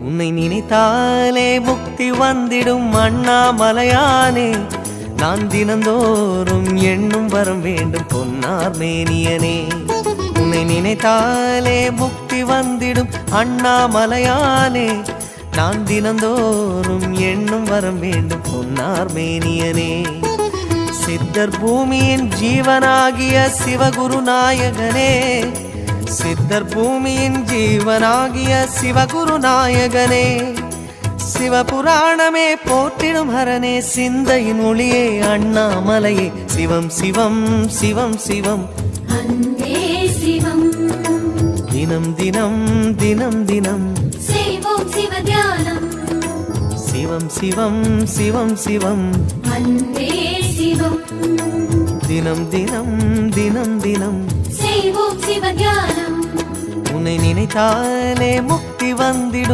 உன்னை நினைத்தாலே முக்தி வந்திடும் அண்ணாமலையானே. நான் தினந்தோறும் எண்ணும் வரம் வேண்டும் பொன்னார் மேனியனே. உன்னை நினைத்தாலே முக்தி வந்திடும் அண்ணாமலையானே. நான் தினந்தோறும் எண்ணும் வரம் வேண்டும் பொன்னார் மேனியனே. சித்தர் பூமியின் ஜீவனாகிய சிவகுரு நாயகனே. சித்தர் பூமியின் ஜீவனாகிய சிவகுரு நாயகனே. சிவபுராணமே போற்றிடும் ஹரனே. சிந்தையின் ஒளியே அண்ணாமலையே. சிவம் சிவம் சிவம் சிவம் அன்பே சிவம். தினம் தினம் தினம் தினம் செய்வோம் சிவ தியானம். சிவம் சிவம் சிவம் சிவம் அன்பே சிவம். தினம் தினம் தினம் தினம் செய்வோம் சிவ தியானம். உன்னை நினைத்தாலே முக்தி வந்திடும்